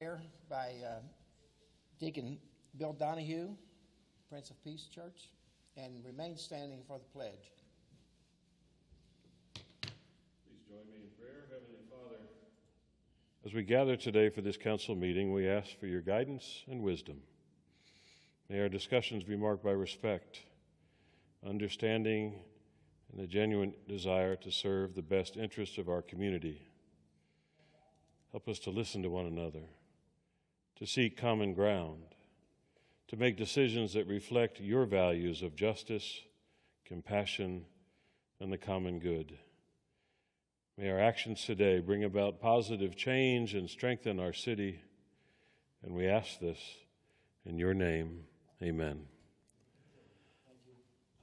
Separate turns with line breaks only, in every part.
prayer by Deacon Bill Donahue, Prince of Peace Church, and remain standing for the pledge.
Please join me in prayer. Heavenly Father, as we gather today for this council meeting, we ask for your guidance and wisdom. May our discussions be marked by respect, understanding, and a genuine desire to serve the best interests of our community. Help us to listen to one another, to seek common ground, to make decisions that reflect your values of justice, compassion, and the common good. May our actions today bring about positive change and strengthen our city, and we ask this in your name. Amen.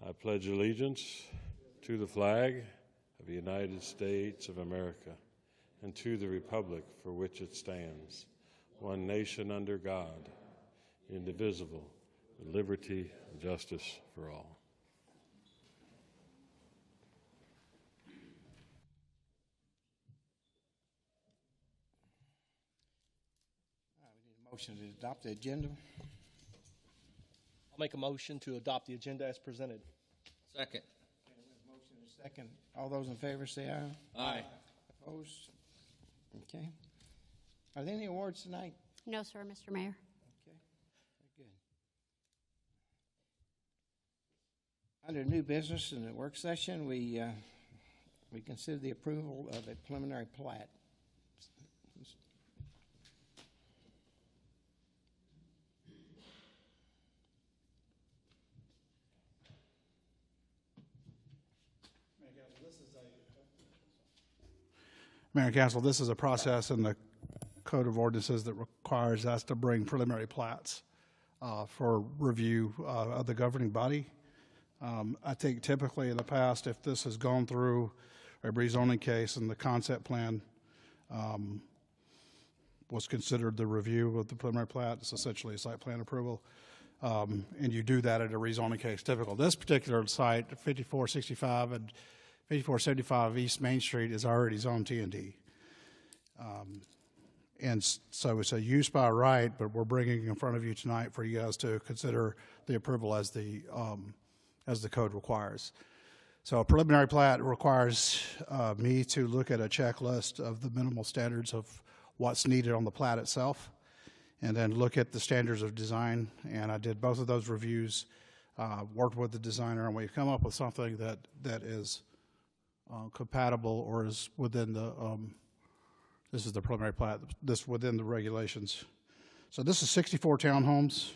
I pledge allegiance to the flag of the United States of America and to the republic for which it stands, one nation under God, indivisible, with liberty and justice for all.
We need a motion to adopt the agenda.
I'll make a motion to adopt the agenda as presented.
Second.
Okay, we have a motion and a second. All those in favor say aye.
Aye.
Opposed? Okay. Are there any awards tonight?
No, sir, Mr. Mayor.
Okay, very good. Under new business in the work session, we consider the approval of a preliminary plat.
Mayor and Council, this is a process in the Code of Ordinances that requires us to bring preliminary plats for review of the governing body. I think typically in the past, if this has gone through a rezoning case and the concept plan was considered the review of the preliminary plat, it's essentially a site plan approval, and you do that at a rezoning case. Typical. This particular site, 5465 and 5475 East Main Street, is already zoned T&D. And so it's a use by right, but we're bringing it in front of you tonight for you guys to consider the approval as the code requires. So a preliminary plat requires me to look at a checklist of the minimal standards of what's needed on the plat itself, and then look at the standards of design. And I did both of those reviews, worked with the designer, and we've come up with something that is compatible or is within the, this is the preliminary plat, this within the regulations. So this is 64 townhomes.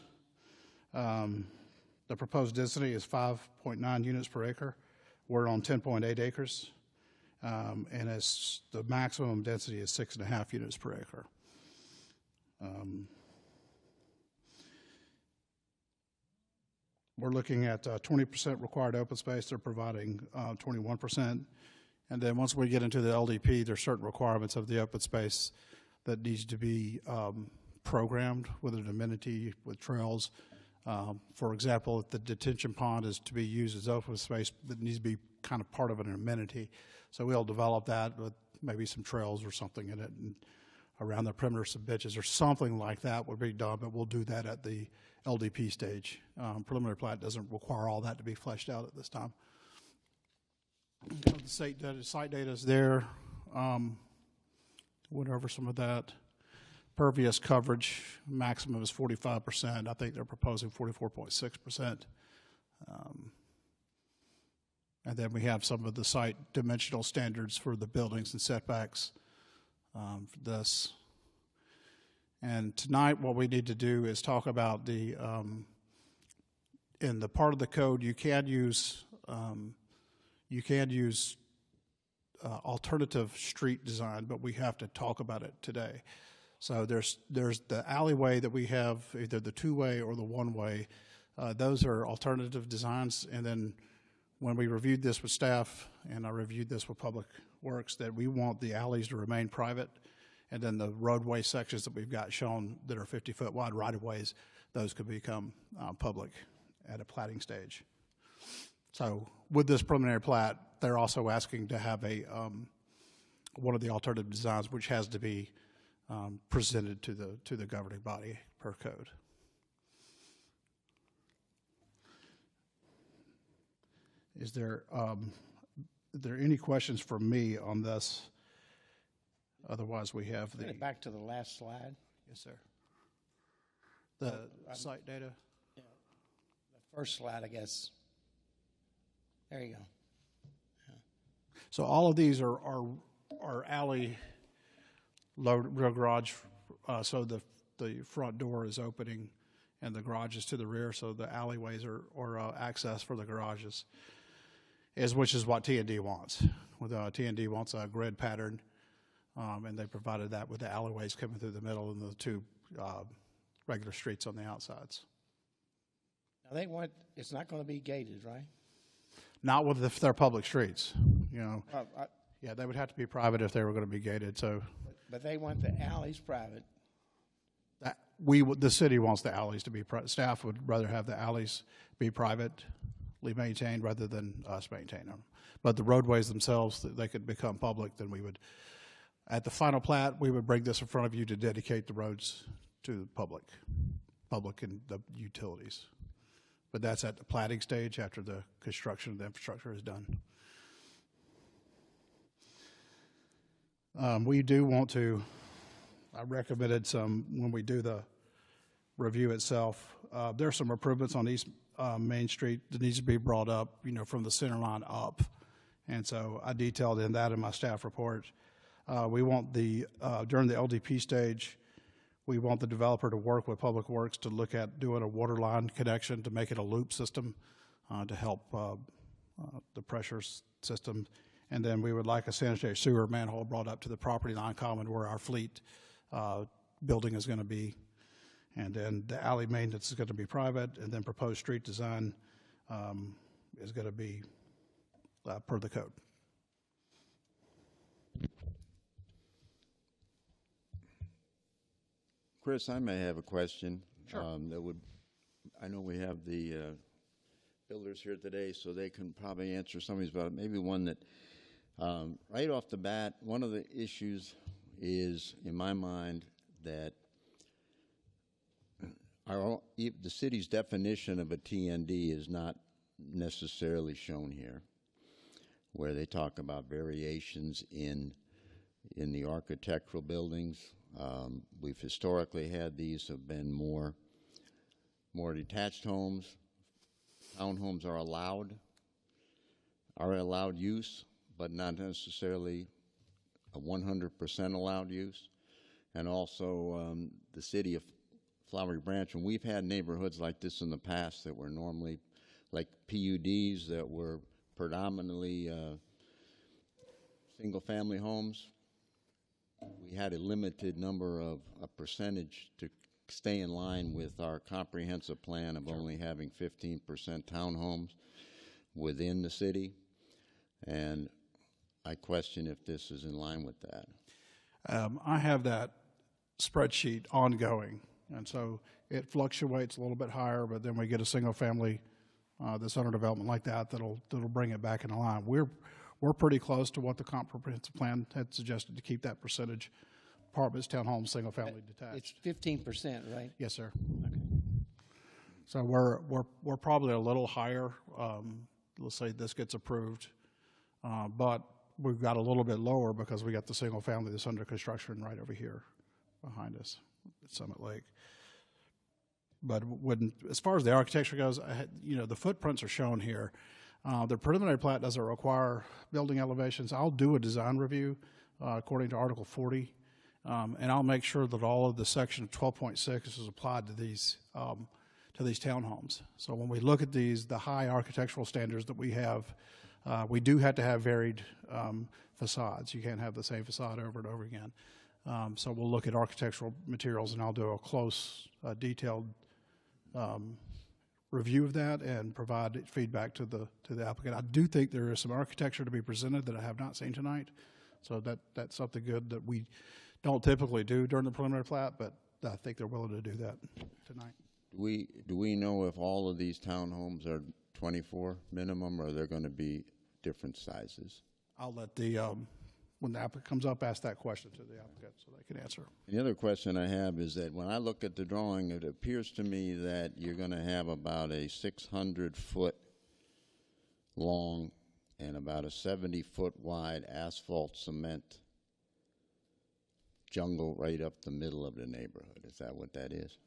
The proposed density is 5.9 units per acre. We're on 10.8 acres. And the maximum density is 6.5 units per acre. We're looking at 20% required open space. They're providing 21%. And then once we get into the LDP, there's certain requirements of the open space that needs to be programmed with an amenity, with trails. For example, if the detention pond is to be used as open space, that needs to be kind of part of an amenity. So we'll develop that with maybe some trails or something in it, and around the perimeter, some benches or something like that would be done, but we'll do that at the LDP stage. Preliminary plat doesn't require all that to be fleshed out at this time. The site data is there. Went over some of that. Pervious coverage maximum is 45%. I think they're proposing 44.6%. And then we have some of the site dimensional standards for the buildings and setbacks for this. And tonight what we need to do is talk about the, in the part of the code you can use alternative street design, but we have to talk about it today. So there's the alleyway that we have, either the two-way or the one-way. Those are alternative designs. And then when we reviewed this with staff, and I reviewed this with Public Works, that we want the alleys to remain private, and then the roadway sections that we've got shown that are 50-foot wide right-of-ways, those could become public at a platting stage. So with this preliminary plat, they're also asking to have a one of the alternative designs, which has to be presented to the governing body per code. Is there any questions for me on this? Otherwise, we have the
Back to the last slide.
yes, sir. The site data.
The first slide, I guess. There you go.
So all of these are alley rear garage. So the front door is opening, and the garage is to the rear. So the alleyways are access for the garages, which is what T&D wants. T&D wants a grid pattern, and they provided that with the alleyways coming through the middle and the two regular streets on the outsides.
Now it's not going to be gated, right?
Not if they're public streets, you know. Yeah, they would have to be private if they were going to be gated. So,
but they want the alleys private.
The city wants the alleys to be staff would rather have the alleys be privately maintained rather than us maintain them. But the roadways themselves, they could become public. Then we would, at the final plat, we would bring this in front of you to dedicate the roads to the public and the utilities. But that's at the platting stage after the construction of the infrastructure is done. We do want to, I recommended when we do the review itself, there's some improvements on East Main Street that needs to be brought up, from the center line up. And so I detailed in my staff report. We want during the LDP stage, we want the developer to work with Public Works to look at doing a water line connection to make it a loop system to help the pressure system. And then we would like a sanitary sewer manhole brought up to the property line common where our fleet building is going to be. And then the alley maintenance is going to be private, and then proposed street design is going to be per the code.
Chris, I may have a question.
Sure.
I know we have the builders here today, so they can probably answer some of these, but maybe one that, right off the bat, one of the issues is, in my mind, that the city's definition of a TND is not necessarily shown here, where they talk about variations in the architectural buildings. We've historically had these have been more detached homes. Townhomes are allowed use, but not necessarily a 100% allowed use. And also the city of Flowery Branch, and we've had neighborhoods like this in the past that were normally like PUDs that were predominantly single-family homes. We had a limited number of a percentage to stay in line with our comprehensive plan of only having 15% townhomes within the city, and I question if this is in line with that.
I have that spreadsheet ongoing, and so it fluctuates a little bit higher, but then we get a single family that's under development like that'll bring it back in line. We're pretty close to what the comprehensive plan had suggested to keep that percentage. Apartments, townhomes, single family detached.
It's 15%, right?
Yes, sir. Okay. So we're probably a little higher. Let's say this gets approved, but we've got a little bit lower because we got the single family that's under construction right over here behind us at Summit Lake. But as far as the architecture goes, the footprints are shown here. The preliminary plat doesn't require building elevations. I'll do a design review according to Article 40, and I'll make sure that all of the section of 12.6 is applied to these townhomes. So when we look at the high architectural standards that we have, we do have to have varied facades. You can't have the same facade over and over again. So we'll look at architectural materials, and I'll do a close, detailed review of that and provide feedback to the applicant. I do think there is some architecture to be presented that I have not seen tonight, so that's something good that we don't typically do during the preliminary plat, but I think they're willing to do that tonight.
Do we know if all of these townhomes are 24 minimum, or they're going to be different sizes?
I'll let when the applicant comes up, ask that question to the applicant so they can answer.
The other question I have is that when I look at the drawing, it appears to me that you're going to have about a 600-foot long and about a 70-foot wide asphalt cement jungle right up the middle of the neighborhood. Is that what that is?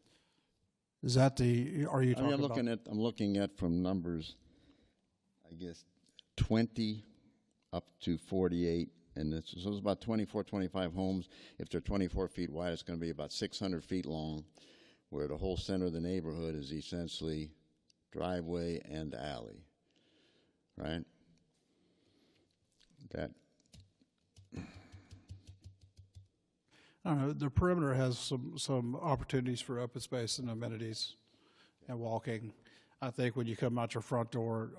Is that the, are you talking
I'm
about?
I'm looking at from numbers, I guess, 20 up to 48, and so it's about 24, 25 homes. If they're 24 feet wide, it's going to be about 600 feet long, where the whole center of the neighborhood is essentially driveway and alley, right? That.
I don't know, the perimeter has some opportunities for open space and amenities and walking. I think when you come out your front door,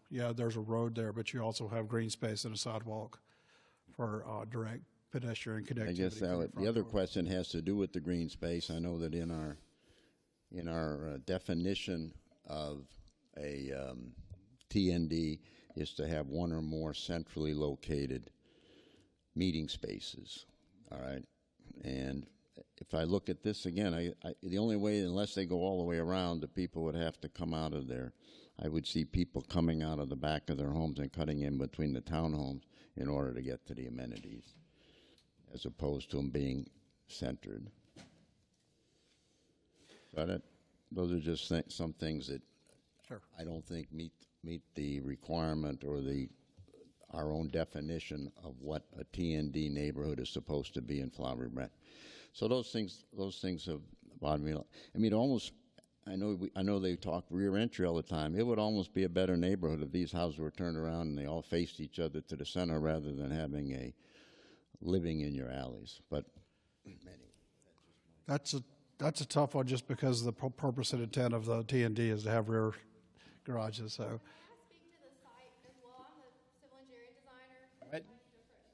yeah, there's a road there, but you also have green space and a sidewalk for direct pedestrian connectivity.
I guess the other question has to do with the green space. I know that in our definition of a TND is to have one or more centrally located meeting spaces. All right. And if I look at this again, the only way, unless they go all the way around, the people would have to come out of there. I would see people coming out of the back of their homes and cutting in between the townhomes in order to get to the amenities, as opposed to them being centered. So those are just some things that
Sure.
I don't think meet the requirement or our own definition of what a TND neighborhood is supposed to be in Flowery Branch. So those things have bothered me. I mean, almost. I know they talk rear entry all the time. It would almost be a better neighborhood if these houses were turned around and they all faced each other to the center, rather than having a living in your alleys. But anyway,
That's a tough one, just because the purpose and intent of the TND is to have rear garages. So.
May I speak to the site as well? I'm the civil engineering designer.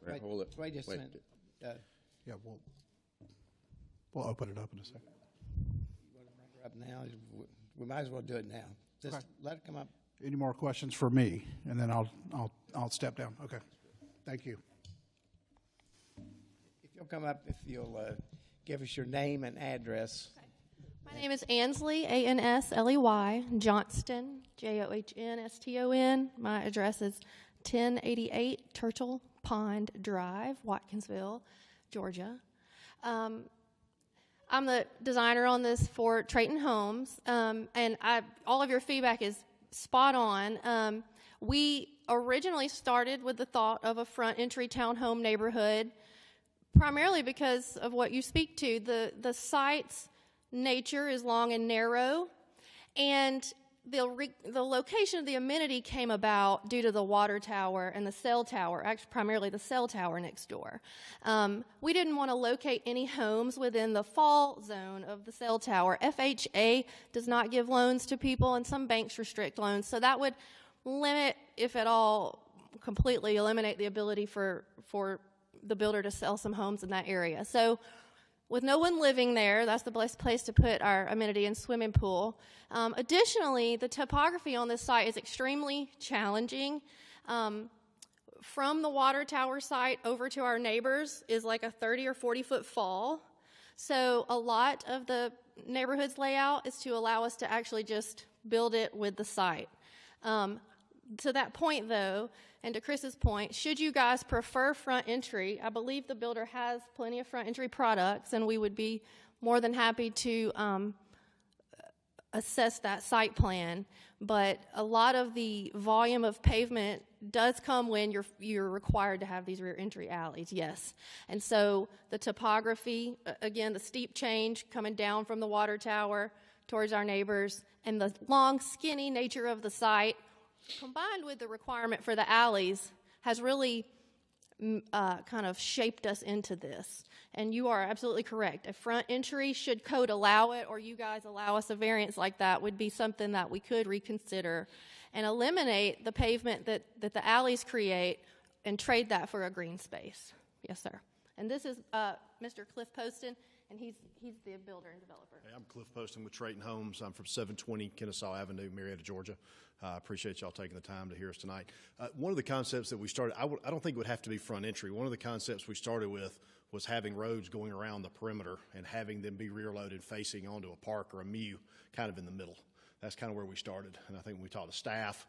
Wait,
hold it.
wait a second.
Yeah, we'll open it up in a second.
You want to bring her up now? We might as well do it now. Just
Okay.
let it come up.
Any more questions for me, and then I'll step down. Okay, thank you.
If you'll come up, if you'll give us your name and address.
Okay. My name is Ansley, Ansley, Johnston, Johnston. My address is 1088 Turtle Pond Drive, Watkinsville, Georgia. I'm the designer on this for Trayton Homes, and all of your feedback is spot on. We originally started with the thought of a front entry townhome neighborhood, primarily because of what you speak to. The site's nature is long and narrow, and the location of the amenity came about due to the water tower and the cell tower, actually primarily the cell tower next door. We didn't want to locate any homes within the fall zone of the cell tower. FHA does not give loans to people, and some banks restrict loans, so that would limit, if at all, completely eliminate the ability for the builder to sell some homes in that area. So with no one living there, that's the best place to put our amenity and swimming pool. Additionally, the topography on this site is extremely challenging. From the water tower site over to our neighbors is like a 30 or 40 foot fall. So a lot of the neighborhood's layout is to allow us to actually just build it with the site. To that point, though, and to Chris's point, should you guys prefer front entry, I believe the builder has plenty of front entry products, and we would be more than happy to assess that site plan. But a lot of the volume of pavement does come when you're required to have these rear entry alleys, yes. And so the topography, again, the steep change coming down from the water tower towards our neighbors, and the long, skinny nature of the site, combined with the requirement for the alleys, has really kind of shaped us into this. And you are absolutely correct. A front entry, should code allow it, or you guys allow us a variance like that, would be something that we could reconsider and eliminate the pavement that the alleys create and trade that for a green space. Yes, sir. And this is Mr. Cliff Poston, and he's the builder and developer.
Hey, I'm Cliff Poston with Trayton Homes. I'm from 720 Kennesaw Avenue, Marietta, Georgia. I appreciate y'all taking the time to hear us tonight. One of the concepts that we started, I don't think it would have to be front entry. One of the concepts we started with was having roads going around the perimeter and having them be rear loaded facing onto a park or a MU kind of in the middle. That's kind of where we started. And I think when we talked to staff,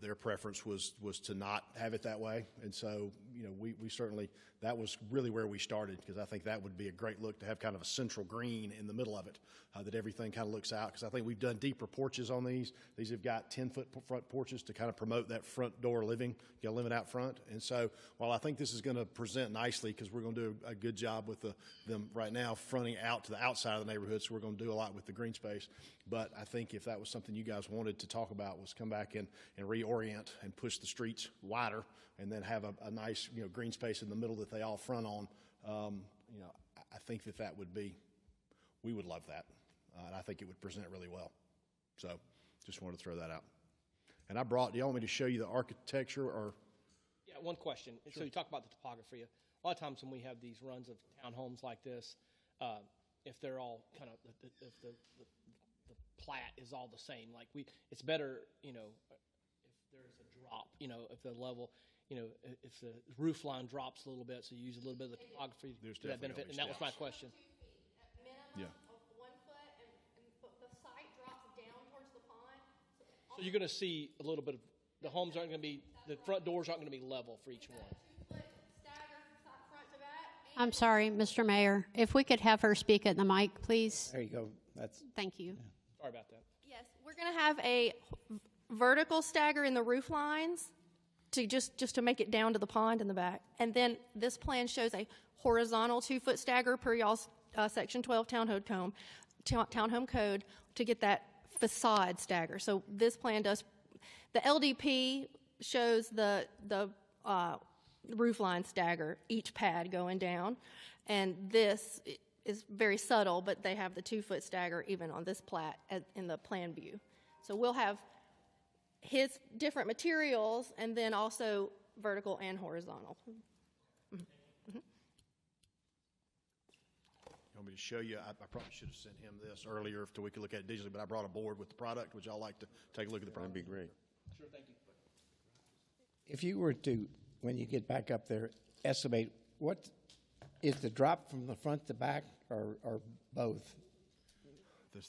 their preference was to not have it that way. And so, you know, we certainly, that was really where we started, because I think that would be a great look to have kind of a central green in the middle of it, that everything kind of looks out. Because I think we've done deeper porches on these. These have got 10-foot front porches to kind of promote that front door living, living out front. And so while I think this is going to present nicely, because we're going to do a good job with them right now fronting out to the outside of the neighborhood, so we're going to do a lot with the green space. But I think if that was something you guys wanted to talk about, was come back and reorient and push the streets wider, and then have a nice, you know, green space in the middle that they all front on. You know, I think that would be, we would love that, and I think it would present really well. So, just wanted to throw that out. And I brought. Do you want me to show you the architecture, or?
Yeah, one question. Sure. So you talk about the topography. A lot of times when we have these runs of townhomes like this, if they're all kind of, if the plat is all the same, like it's better, you know, if there's a drop, you know, if the level, you know, if the roof line drops a little bit, so you use a little bit of the topography to that benefit. And that was my question.
Minimum of 1 foot, and the site drops down towards the pond.
So you're going to see a little bit of, the homes aren't going to be, the front doors aren't going to be level for each one.
2 foot stagger front to back.
I'm sorry, Mr. Mayor. If we could have her speak at the mic, please.
There you go.
Thank you.
Yeah.
Sorry about that.
Yes, we're going to have a vertical stagger in the roof lines to just to make it down to the pond in the back. And then this plan shows a horizontal 2-foot stagger per y'all's Section 12 townhome code to get that facade stagger. So this plan does, the LDP shows the roof line stagger, each pad going down, and this is very subtle, but they have the 2-foot stagger even on this plat in the plan view. So we'll have his different materials and then also vertical and horizontal.
You want me to show you? I probably should have sent him this earlier so we could look at it digitally, but I brought a board with the product. Would y'all like to take a look at the product?
That'd be great.
Sure, thank you.
If you were to, when you get back up there, estimate what is the drop from the front to back, or both?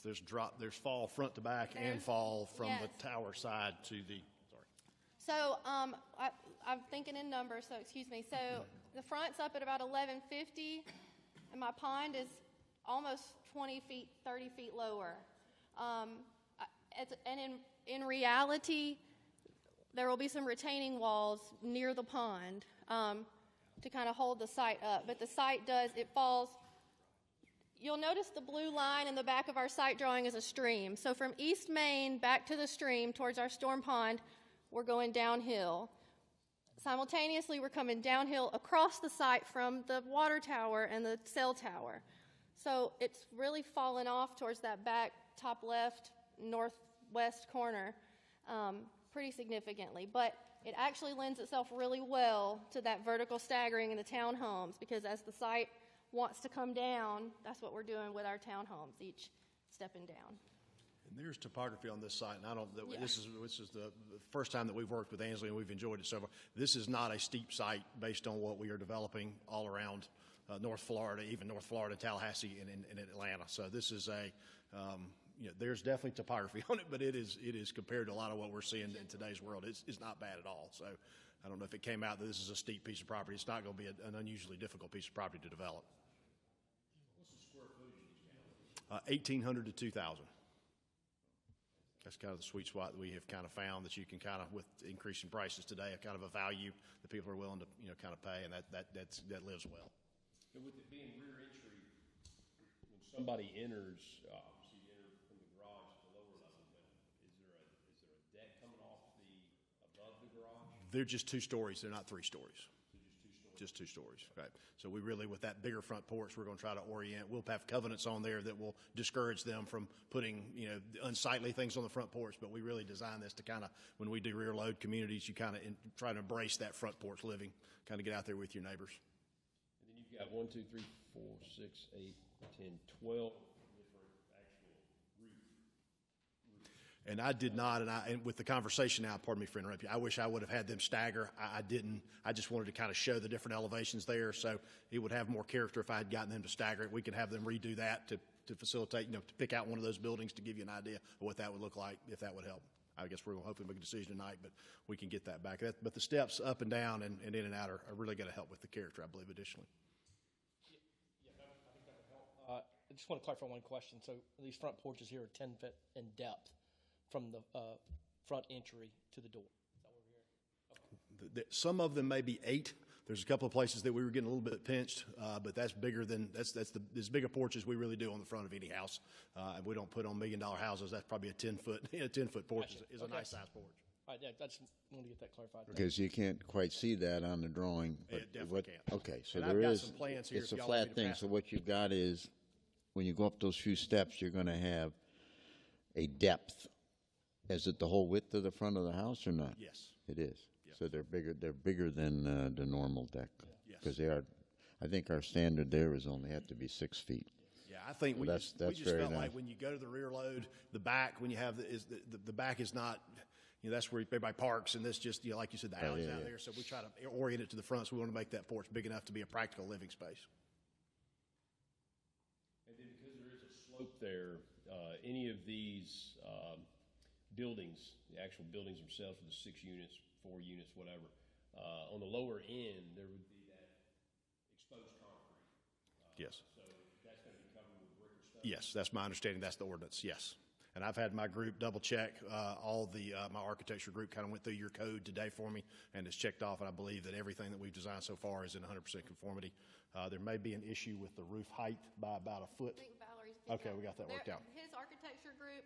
There's fall front to back and fall from
yes.
the tower side to the, sorry.
So I'm thinking in numbers, so excuse me. So the front's up at about 1150, and my pond is almost 20 feet, 30 feet lower. And in reality, there will be some retaining walls near the pond to kind of hold the site up. But the site it falls. You'll notice the blue line in the back of our site drawing is a stream. So from East Main back to the stream towards our storm pond, we're going downhill. Simultaneously, we're coming downhill across the site from the water tower and the cell tower. So it's really fallen off towards that back top left, northwest corner pretty significantly. But it actually lends itself really well to that vertical staggering in the townhomes, because as the site wants to come down, that's what we're doing with our townhomes, each stepping down.
And there's topography on this site, and this is the first time that we've worked with Ansley, and we've enjoyed it so far. This is not a steep site based on what we are developing all around North Florida, even North Florida, Tallahassee, and Atlanta. So this is there's definitely topography on it, but it is compared to a lot of what we're seeing in today's world. It's not bad at all. So I don't know if it came out that this is a steep piece of property. It's not going to be an unusually difficult piece of property to develop. What's the square footage? 1,800 to 2,000. That's kind of the sweet spot that we have kind of found, that you can kind of, with increasing prices today, a kind of a value that people are willing to kind of pay, and that lives well.
And with it being rear entry, when somebody enters, obviously you enter from the garage at the lower level, but is there a deck coming off above the garage?
They're just 2 stories. They're not 3 stories. Just 2 stories, right? So we really, with that bigger front porch, we're going to try to orient. We'll have covenants on there that will discourage them from putting, unsightly things on the front porch. But we really design this to kind of, when we do rear load communities, you kind of try to embrace that front porch living, kind of get out there with your neighbors.
And then you've
You got 1, 2, 3, 4, 6, 8, 10, 12 different actual roof.
And I did not, and with the conversation now, pardon me for interrupting you, I wish I would have had them stagger. I didn't. I just wanted to kind of show the different elevations there, so it would have more character if I had gotten them to stagger it. We could have them redo that to facilitate, to pick out one of those buildings to give you an idea of what that would look like, if that would help. I guess we're going to hopefully make a decision tonight, but we can get that back. But the steps up and down and in and out are really going to help with the character, I believe, additionally.
I think that would help. I just want to clarify one question. So these front porches here are 10 feet in depth from the front entry to the door. Is that what we're hearing? Okay.
Some of them may be 8. There's a couple of places that we were getting a little bit pinched, but that's bigger than that's as big a porch as we really do on the front of any house. And we don't put on $1 million houses. That's probably a 10-foot porch
Gotcha.
is a nice size porch.
All right, yeah, I just wanted to get that clarified.
Because you can't quite see that on the drawing. But
It definitely can't.
Okay, so
And I've
there
got
is,
some plans here
it's
if
a
y'all want me
flat
to
thing,
pass
so
them.
what you've got is, when you go up those few steps, you're gonna have a depth. Is it the whole width of the front of the house or not?
Yes.
It is. So they're bigger than the normal deck.
Yes.
Because they are, I think our standard there is only have to be 6 feet.
Yeah, I think we
Well,
just
that's
felt
very
like
nice.
when you go to the rear load, the back, when you have the back is not, that's where everybody parks, and this just, like you said, the alley's out there. So we try to orient it to the front, so we want to make that porch big enough to be a practical living space.
And then because there is a slope there, any of these buildings, the actual buildings themselves for the 6 units, 4 units, whatever, on the lower end, there would be that exposed concrete.
Yes.
So that's going to be covered with brick or stone?
Yes, that's my understanding. That's the ordinance, yes. And I've had my group double check, all my architecture group kind of went through your code today for me, and it's checked off, and I believe that everything that we've designed so far is in 100% conformity. There may be an issue with the roof height by about a foot.
I think Valerie's.
Okay, we got that worked out.
His architecture group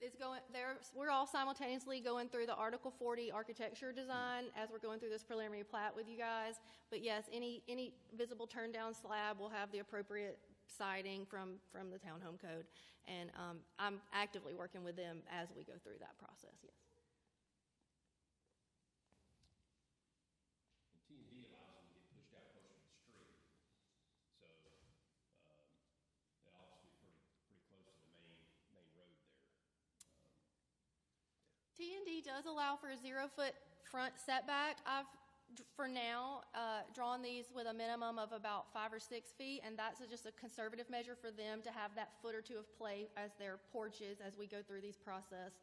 is going there. We're all simultaneously going through the Article 40 architecture design as we're going through this preliminary plat with you guys. But yes, any visible turn down slab will have the appropriate siding from the townhome code, and I'm actively working with them as we go through that process. Yes.
T&D allows them to get pushed out closer to the street. So that ought to be pretty close to the main road there.
T&D does allow for a 0-foot front setback. I've, for now, drawn these with a minimum of about 5 or 6 feet, and that's just a conservative measure for them to have that foot or two of play as their porches as we go through these process.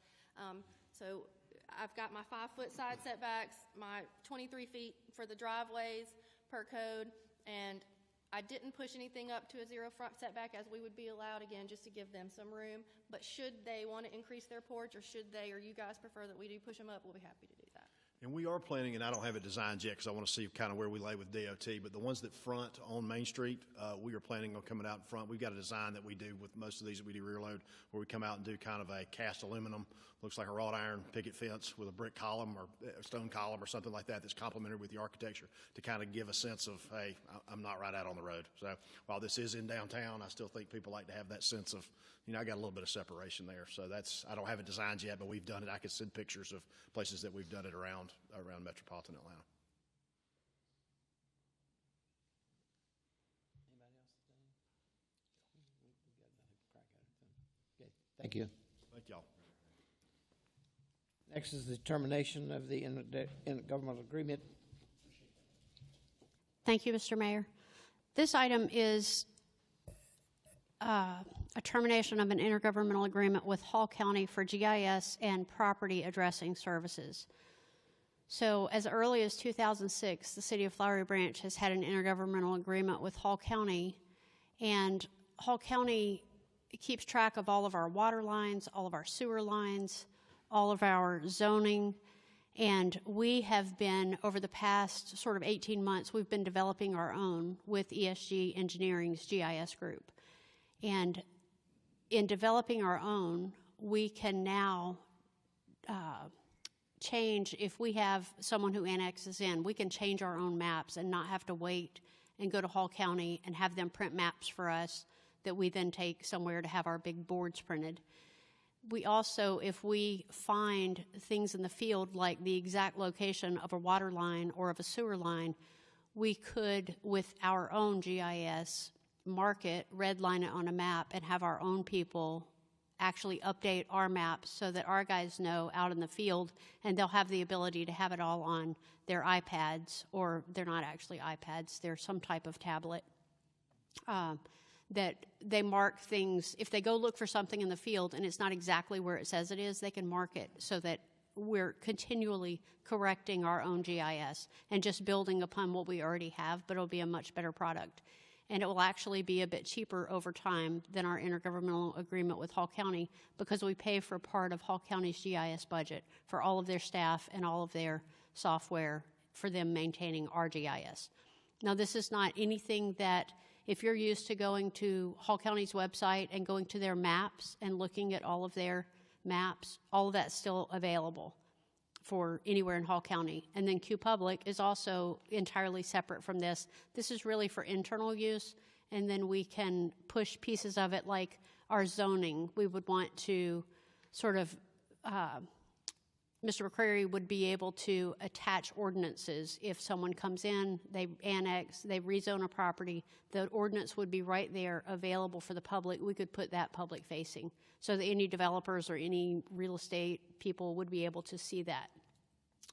So I've got my 5-foot side setbacks, my 23 feet for the driveways per code, and I didn't push anything up to a 0 front setback as we would be allowed, again, just to give them some room. But should they want to increase their porch, or should they, or you guys prefer that we do push them up, we'll be happy to do that.
And we are planning, and I don't have it designed yet because I want to see kind of where we lay with DOT, but the ones that front on Main Street, we are planning on coming out in front. We've got a design that we do with most of these that we do rear load, where we come out and do kind of a cast aluminum, looks like a wrought iron picket fence with a brick column or a stone column or something like that that's complemented with the architecture to kind of give a sense of, hey, I'm not right out on the road. So while this is in downtown, I still think people like to have that sense of, I got a little bit of separation there. So I don't have it designed yet, but we've done it. I could send pictures of places that we've done it around metropolitan Atlanta.
Anybody else? Okay, thank you.
Thank y'all.
Next is the termination of the intergovernmental agreement.
Thank you, Mr. Mayor. This item is a termination of an intergovernmental agreement with Hall County for GIS and property addressing services. So as early as 2006, the City of Flowery Branch has had an intergovernmental agreement with Hall County, and Hall County keeps track of all of our water lines, all of our sewer lines, all of our zoning, and we have been, over the past sort of 18 months, we've been developing our own with ESG Engineering's GIS group. And in developing our own, we can now change, if we have someone who annexes in, we can change our own maps and not have to wait and go to Hall County and have them print maps for us that we then take somewhere to have our big boards printed. We also, if we find things in the field like the exact location of a water line or of a sewer line, we could, with our own GIS, mark it, redline it on a map, and have our own people actually update our maps so that our guys know out in the field, and they'll have the ability to have it all on their iPads, or they're not actually iPads, they're some type of tablet, that they mark things. If they go look for something in the field and it's not exactly where it says it is, they can mark it so that we're continually correcting our own GIS and just building upon what we already have, but it'll be a much better product. And it will actually be a bit cheaper over time than our intergovernmental agreement with Hall County, because we pay for part of Hall County's GIS budget for all of their staff and all of their software for them maintaining our GIS. Now, this is not anything that, if you're used to going to Hall County's website and going to their maps and looking at all of their maps, all of that's still available for anywhere in Hall County. And then Q Public is also entirely separate from this. This is really for internal use, and then we can push pieces of it like our zoning. We would want to sort of, Mr. McCrary would be able to attach ordinances. If someone comes in, they annex, they rezone a property, the ordinance would be right there available for the public. We could put that public facing so that any developers or any real estate people would be able to see that.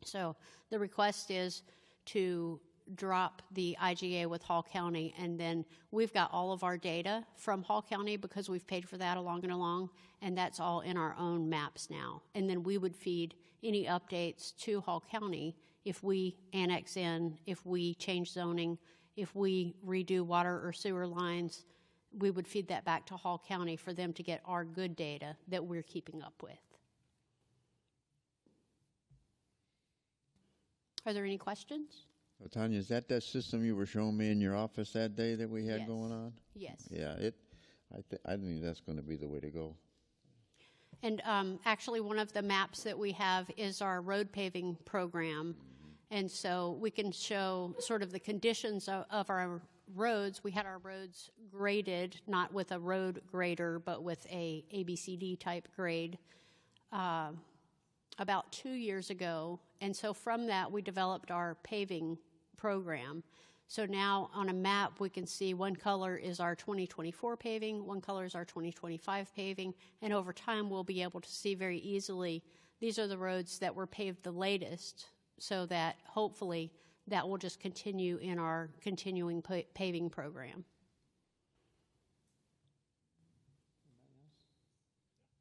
So the request is to drop the IGA with Hall County, and then we've got all of our data from Hall County because we've paid for that along, and that's all in our own maps now. And then we would feed any updates to Hall County if we annex in, if we change zoning, if we redo water or sewer lines. We would feed that back to Hall County for them to get our good data that we're keeping up with. Are there any questions?
So, Tanya, is that system you were showing me in your office that day that we had
Yes.
going on?
Yes.
Yeah, I think that's going to be the way to go.
And actually, one of the maps that we have is our road paving program. And so we can show sort of the conditions of our roads. We had our roads graded, not with a road grader, but with a ABCD type grade about 2 years ago. And so from that, we developed our paving program. So now on a map, we can see one color is our 2024 paving, one color is our 2025 paving, and over time we'll be able to see very easily these are the roads that were paved the latest, so that hopefully that will just continue in our continuing paving program.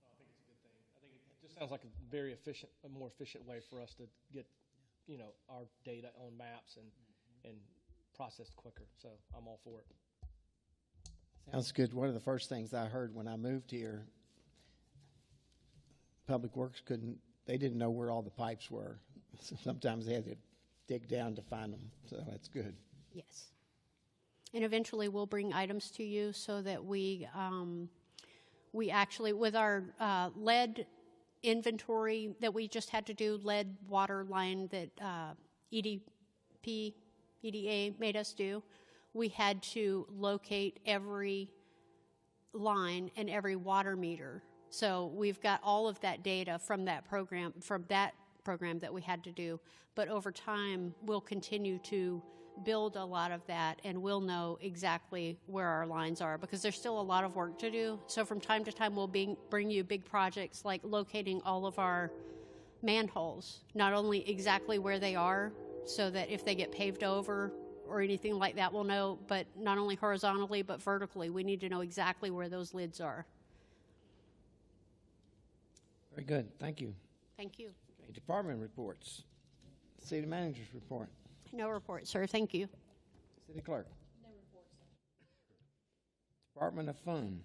I think it's a good thing. I think it just sounds like a very efficient, a more efficient way for us to get, our data on maps and processed quicker. So I'm all for it.
Sounds good. One of the first things I heard when I moved here, Public Works they didn't know where all the pipes were. So sometimes they had to dig down to find them. So that's good.
Yes. And eventually we'll bring items to you so that we actually, with our lead inventory that we just had to do, lead water line that EDA made us do, we had to locate every line and every water meter. So we've got all of that data from that program that we had to do. But over time, we'll continue to build a lot of that, and we'll know exactly where our lines are, because there's still a lot of work to do. So from time to time, we'll bring you big projects like locating all of our manholes, not only exactly where they are, so that if they get paved over or anything like that, we'll know, but not only horizontally, but vertically. We need to know exactly where those lids are.
Very good. Thank you.
Thank you.
Okay, department reports. City manager's report.
No report, sir. Thank you.
City clerk. No report, sir. Department of Fund.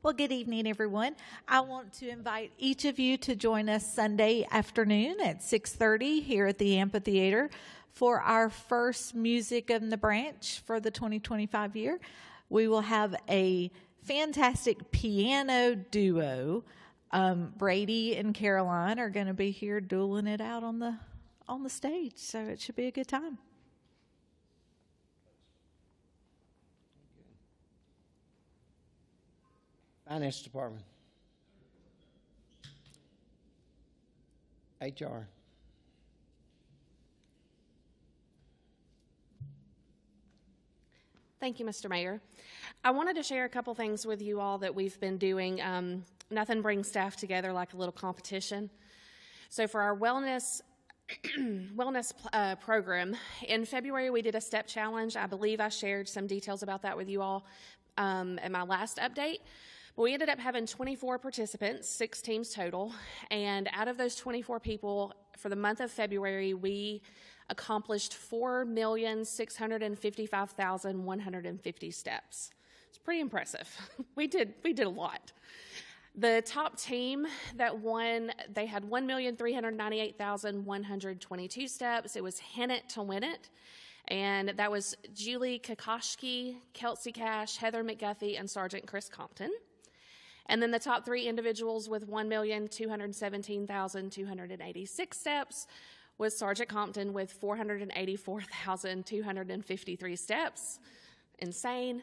Well, good evening, everyone. I want to invite each of you to join us Sunday afternoon at 6:30 here at the amphitheater for our first Music in the Branch for the 2025 year. We will have a fantastic piano duo. Brady and Caroline are going to be here dueling it out on the stage, so it should be a good time.
Finance department. HR.
Thank you, Mr. Mayor. I wanted to share a couple things with you all that we've been doing. Nothing brings staff together like a little competition. So for our wellness program, in February we did a step challenge. I believe I shared some details about that with you all at my last update. But we ended up having 24 participants, 6 teams total, and out of those 24 people, for the month of February, we accomplished 4,655,150 steps. It's pretty impressive. We did a lot. The top team that won, they had 1,398,122 steps. It was Hennett to win it. And that was Julie Kokoschke, Kelsey Cash, Heather McGuffey, and Sergeant Chris Compton. And then the top 3 individuals with 1,217,286 steps was Sergeant Compton with 484,253 steps. Insane.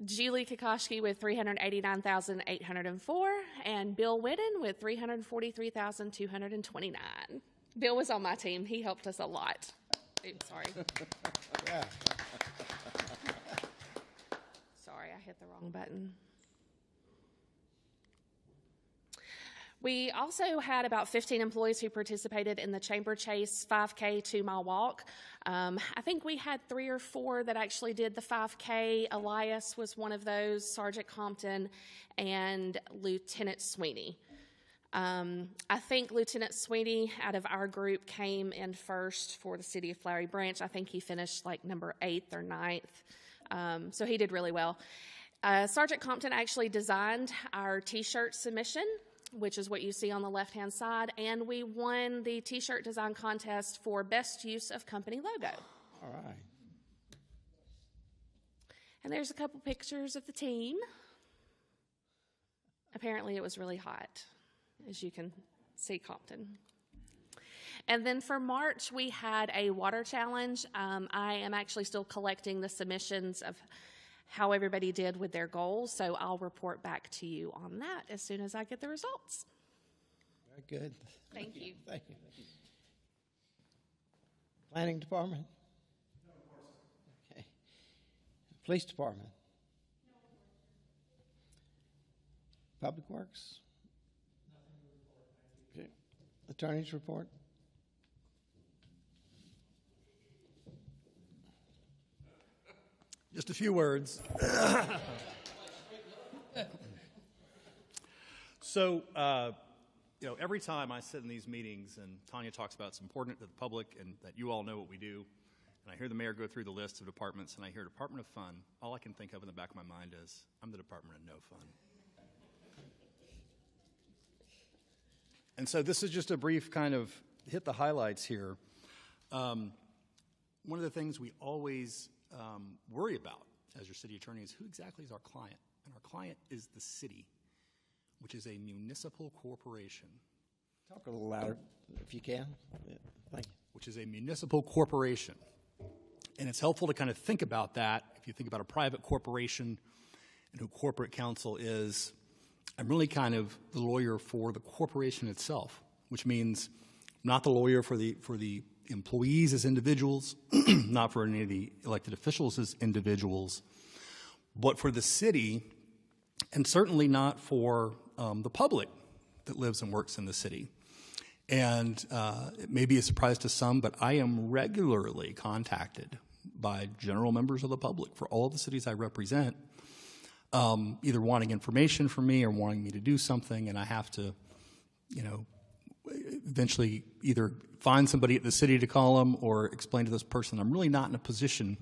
Julie Kokoschke with 389,804, and Bill Whitten with 343,229. Bill was on my team. He helped us a lot. Oops, sorry.
Yeah.
Sorry, I hit the wrong button. We also had about 15 employees who participated in the Chamber Chase 5K 2-mile walk. I think we had 3 or 4 that actually did the 5K. Elias was one of those, Sergeant Compton, and Lieutenant Sweeney. I think Lieutenant Sweeney out of our group came in first for the City of Flowery Branch. I think he finished like number 8th or 9th. So he did really well. Sergeant Compton actually designed our T-shirt submission, which is what you see on the left-hand side, and we won the T-shirt design contest for best use of company logo.
All right.
And there's a couple pictures of the team. Apparently it was really hot, as you can see Compton. And then for March, we had a water challenge. I am actually still collecting the submissions of how everybody did with their goals, so I'll report back to you on that as soon as I get the results.
Very good.
Thank you.
Thank you. Planning Department? Okay. Police Department? Public Works? Okay. Attorney's report?
Just a few words. So, every time I sit in these meetings and Tanya talks about it's important to the public and that you all know what we do, and I hear the mayor go through the list of departments and I hear Department of Fun, all I can think of in the back of my mind is, I'm the Department of No Fun. And so this is just a brief kind of hit the highlights here. One of the things we always worry about as your city attorney is who exactly is our client. And our client is the city, which is a municipal corporation.
Talk a little louder if you can. Yeah, thank you.
Which is a municipal corporation. And it's helpful to kind of think about that. If you think about a private corporation and who corporate counsel is, I'm really kind of the lawyer for the corporation itself, which means I'm not the lawyer for the employees as individuals, not for any of the elected officials as individuals, but for the city, and certainly not for the public that lives and works in the city. And it may be a surprise to some, but I am regularly contacted by general members of the public for all of the cities I represent, either wanting information from me or wanting me to do something, and I have to, eventually either find somebody at the city to call them or explain to this person, I'm really not in a position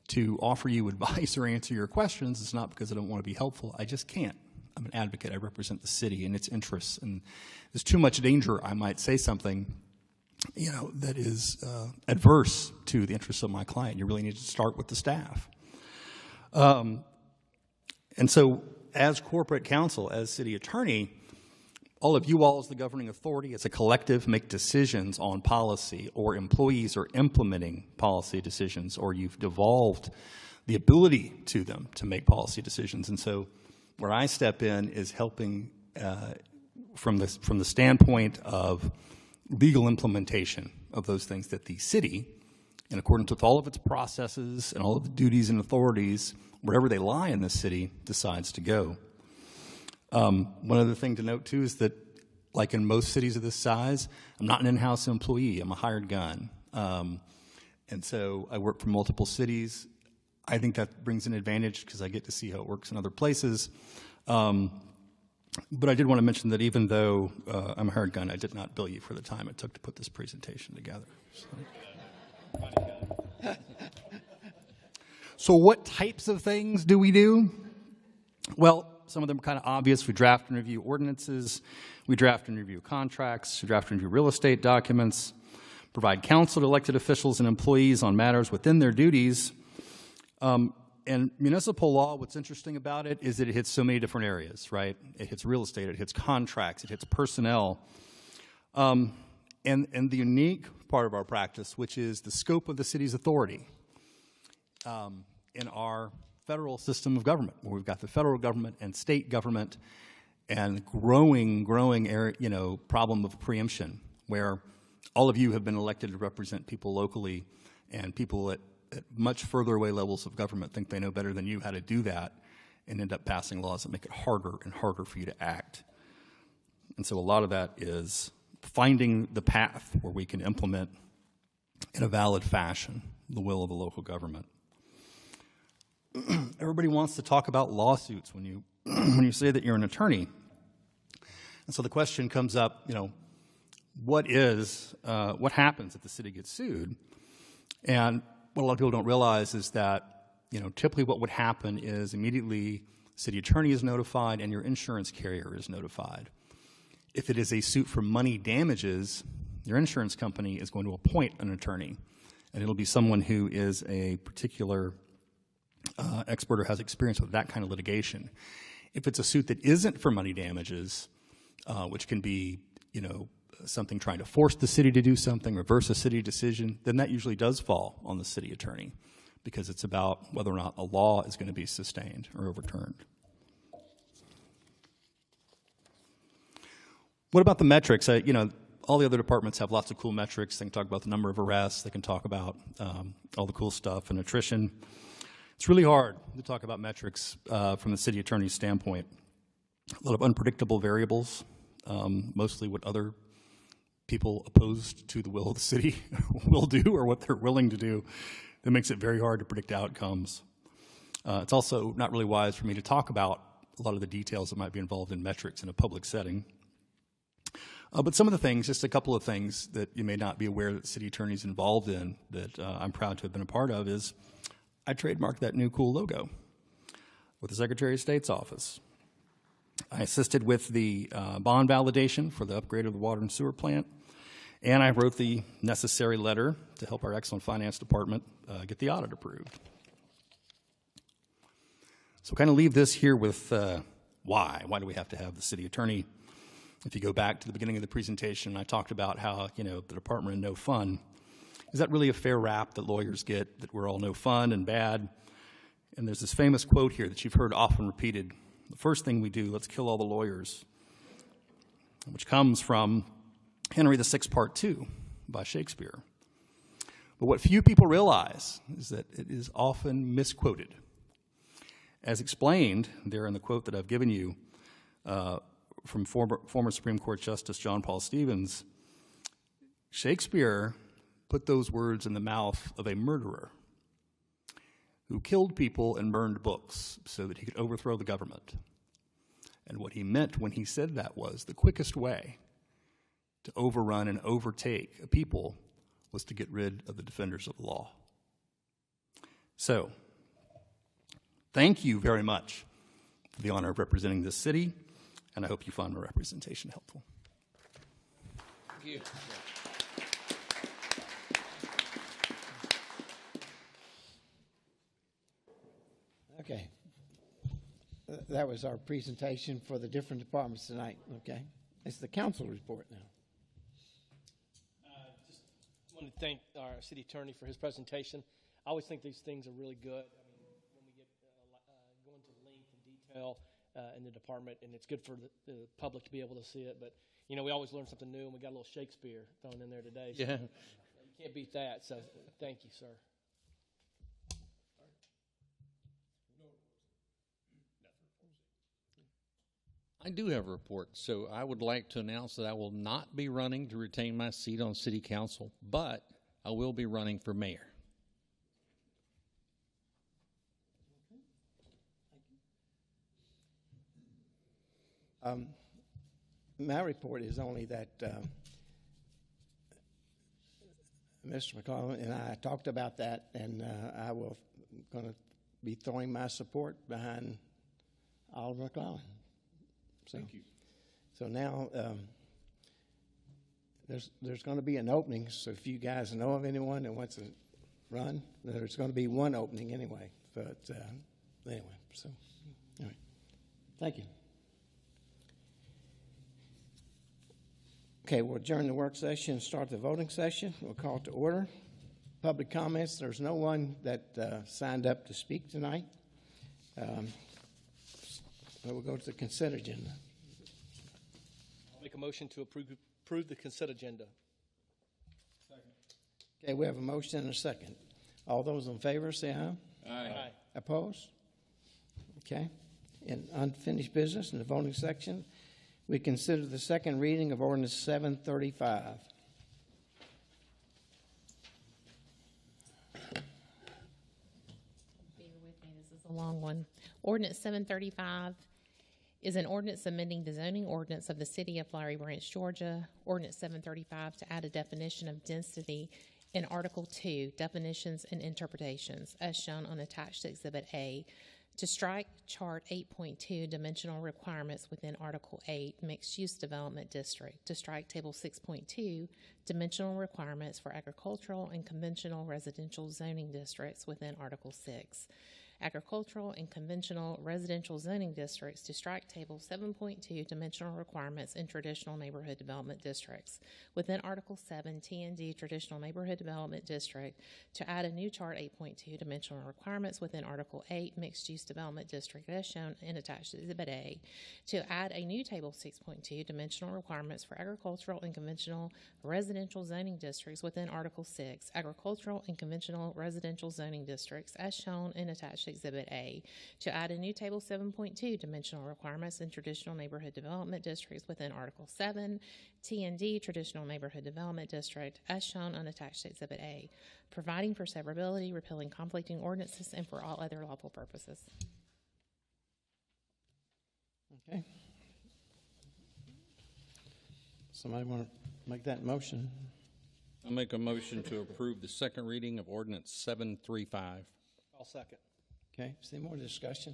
to offer you advice or answer your questions. It's not because I don't want to be helpful. I just can't. I'm an advocate. I represent the city and its interests. And there's too much danger I might say something, that is adverse to the interests of my client. You really need to start with the staff. And so as corporate counsel, as city attorney, all of you all as the governing authority, as a collective, make decisions on policy, or employees are implementing policy decisions, or you've devolved the ability to them to make policy decisions. And so where I step in is helping from the standpoint of legal implementation of those things that the city, in accordance with all of its processes and all of the duties and authorities, wherever they lie in the city, decides to go. One other thing to note, too, is that, like in most cities of this size, I'm not an in-house employee. I'm a hired gun. And so I work for multiple cities. I think that brings an advantage because I get to see how it works in other places. But I did want to mention that even though I'm a hired gun, I did not bill you for the time it took to put this presentation together. So what types of things do we do? Well, some of them are kind of obvious. We draft and review ordinances. We draft and review contracts. We draft and review real estate documents. Provide counsel to elected officials and employees on matters within their duties. And municipal law, what's interesting about it is that it hits so many different areas, right? It hits real estate, it hits contracts, it hits personnel. And the unique part of our practice, which is the scope of the city's authority in our federal system of government, where we've got the federal government and state government and growing problem of preemption, where all of you have been elected to represent people locally, and people at much further away levels of government think they know better than you how to do that and end up passing laws that make it harder and harder for you to act. And so a lot of that is finding the path where we can implement in a valid fashion the will of the local government. Everybody wants to talk about lawsuits when you when you say that you're an attorney. And so the question comes up, what happens if the city gets sued? And what a lot of people don't realize is that, typically what would happen is immediately city attorney is notified and your insurance carrier is notified. If it is a suit for money damages, your insurance company is going to appoint an attorney, and it'll be someone who is a particular expert or has experience with that kind of litigation. If it's a suit that isn't for money damages, which can be, something trying to force the city to do something, reverse a city decision, then that usually does fall on the city attorney because it's about whether or not a law is going to be sustained or overturned. What about the metrics? All the other departments have lots of cool metrics. They can talk about the number of arrests. They can talk about all the cool stuff and attrition. It's really hard to talk about metrics from the city attorney's standpoint. A lot of unpredictable variables, mostly what other people opposed to the will of the city will do or what they're willing to do. That makes it very hard to predict outcomes. It's also not really wise for me to talk about a lot of the details that might be involved in metrics in a public setting. But some of the things, just a couple of things that you may not be aware that the city attorney is involved in that I'm proud to have been a part of is I trademarked that new cool logo with the Secretary of State's office. I assisted with the bond validation for the upgrade of the water and sewer plant, and I wrote the necessary letter to help our excellent finance department get the audit approved. So kind of leave this here with why. Why do we have to have the city attorney? If you go back to the beginning of the presentation, I talked about how, the department of no fun. Is that really a fair rap that lawyers get, that we're all no fun and bad? And there's this famous quote here that you've heard often repeated. The first thing we do, let's kill all the lawyers, which comes from Henry VI, Part 2 by Shakespeare. But what few people realize is that it is often misquoted. As explained there in the quote that I've given you from former Supreme Court Justice John Paul Stevens, Shakespeare put those words in the mouth of a murderer who killed people and burned books so that he could overthrow the government. And what he meant when he said that was the quickest way to overrun and overtake a people was to get rid of the defenders of the law. So, thank you very much for the honor of representing this city, and I hope you find my representation helpful.
Thank you.
Okay. That was our presentation for the different departments tonight, okay? It's the council report now.
Just want to thank our city attorney for his presentation. I always think these things are really good. I mean, when we get go into length and detail in the department, and it's good for the public to be able to see it. But You know, we always learn something new, and we got a little Shakespeare thrown in there today. So
Yeah.
you can't beat that. So thank you, sir.
I do have a report. So I would like to announce that I will not be running to retain my seat on City Council, but I will be running for mayor.
My report is only that Mr. McClellan and I talked about that, and I will going to be throwing my support behind Oliver McClellan. So,
Thank you.
So now there's going to be an opening. So if you guys know of anyone that wants to run, there's going to be one opening anyway. But anyway, so anyway, thank you. Okay, we'll adjourn the work session and start the voting session. We'll call it to order. Public comments. There's no one that signed up to speak tonight. We'll go to the consent agenda.
I'll make a motion to approve the consent agenda.
Second. Okay, we have a motion and a second. All those in favor say aye.
Aye.
Opposed? Okay. In unfinished business in the voting section, we consider the second reading of ordinance 735.
Bear with me, this is a long one. Ordinance 735 is an ordinance amending the zoning ordinance of the city of Flowery Branch, Georgia. Ordinance 735 to add a definition of density in Article 2, definitions and interpretations, as shown on attached Exhibit A, to strike Chart 8.2 dimensional requirements within Article 8 mixed-use development district, to strike Table 6.2 dimensional requirements for agricultural and conventional residential zoning districts within Article 6. Agricultural and conventional residential zoning districts to strike Table 7.2 dimensional requirements in traditional neighborhood development districts. Within Article 7, T&D Traditional Neighborhood Development District to add a new Chart 8.2 dimensional requirements within Article 8 Mixed-Use Development District as shown in attached Exhibit A. To add a new Table 6.2 dimensional requirements for agricultural and conventional residential zoning districts within Article 6 Agricultural and Conventional Residential Zoning Districts as shown in attached Exhibit A, to add a new Table 7.2 dimensional requirements in traditional neighborhood development districts within Article 7, T&D Traditional Neighborhood Development District, as shown on attached Exhibit A, providing for severability, repealing conflicting ordinances, and for all other lawful purposes.
Okay. Somebody want to make that motion?
I'll make a motion to approve the second reading of ordinance 735.
I'll second.
Okay, is there more discussion?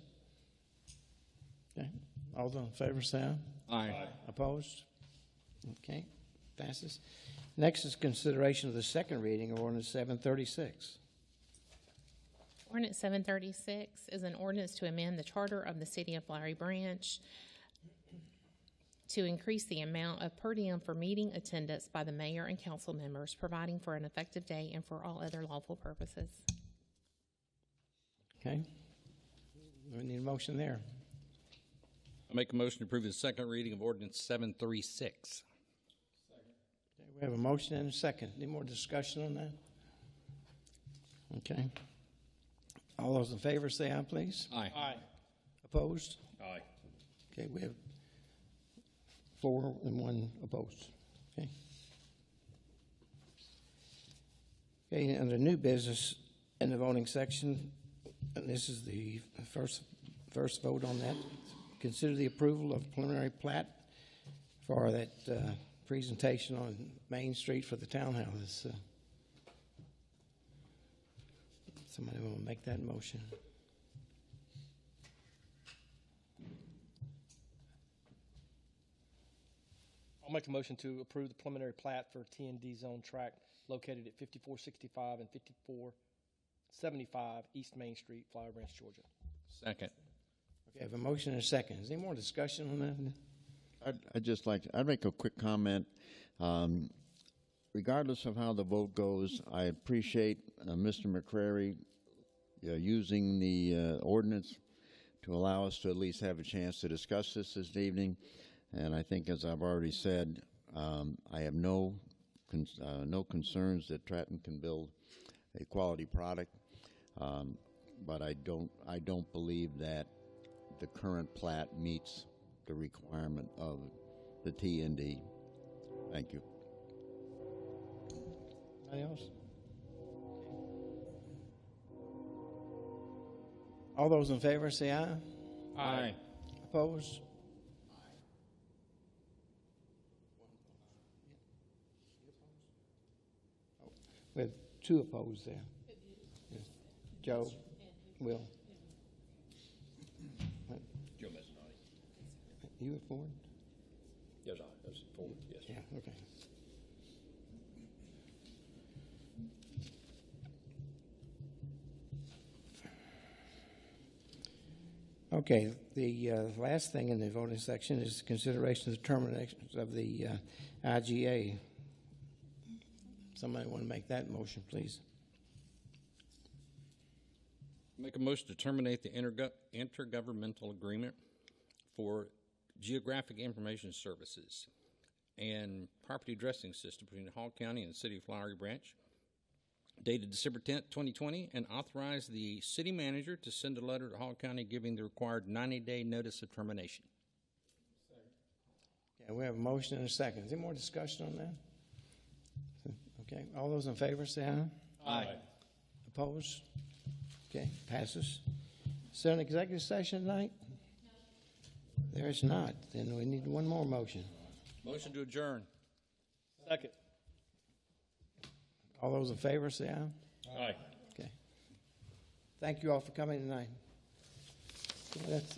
Okay, all those in favor say aye.
Aye.
Opposed? Okay, passes. Next is consideration of the second reading of ordinance 736.
Ordinance 736 is an ordinance to amend the charter of the city of Flowery Branch to increase the amount of per diem for meeting attendance by the mayor and council members, providing for an effective date and for all other lawful purposes.
Okay, we need a motion there.
I'll make a motion to approve the second reading of ordinance 736.
Okay, we have a motion and a second. Any more discussion on that? Okay. All those in favor say aye, please.
Aye.
Aye.
Opposed?
Aye.
Okay, we have 4 and 1 opposed. Okay. Okay, under new business in the voting section, and this is the first vote on that. Consider the approval of preliminary plat for that presentation on Main Street for the townhouses. Somebody want to make that motion?
I'll make a motion to approve the preliminary plat for T&D zone tract located at 5465 and 5475 East Main Street, Flowery Branch, Georgia.
Second.
Okay, I have a motion and a second. Is there any more discussion on that?
I'd make a quick comment. Regardless of how the vote goes, I appreciate Mr. McCrary using the ordinance to allow us to at least have a chance to discuss this evening. And I think, as I've already said, I have no concerns that Stratton can build a quality product, but I don't believe that the current plat meets the requirement of the TND. Thank you.
Anybody else? All those in favor say aye.
Aye.
Opposed? We have two opposed there. Yes. Joe, Will.
Joe Mezzanotte.
You were for it?
Yes, I was for it, yes.
Yeah, okay. Okay, the last thing in the voting section is consideration of termination of the IGA. Somebody want to make that motion, please?
Make a motion to terminate the intergovernmental agreement for geographic information services and property addressing system between Hall County and the City of Flowery Branch, dated December 10th, 2020, and authorize the city manager to send a letter to Hall County giving the required 90-day notice of termination.
Okay, we have a motion and a second. Is there more discussion on that? Okay, all those in favor say aye.
Aye.
Opposed? Okay, passes. Is there an executive session tonight? There is not. Then we need one more motion.
Motion to adjourn.
Second.
All those in favor say aye.
Aye.
Okay. Thank you all for coming tonight. Let's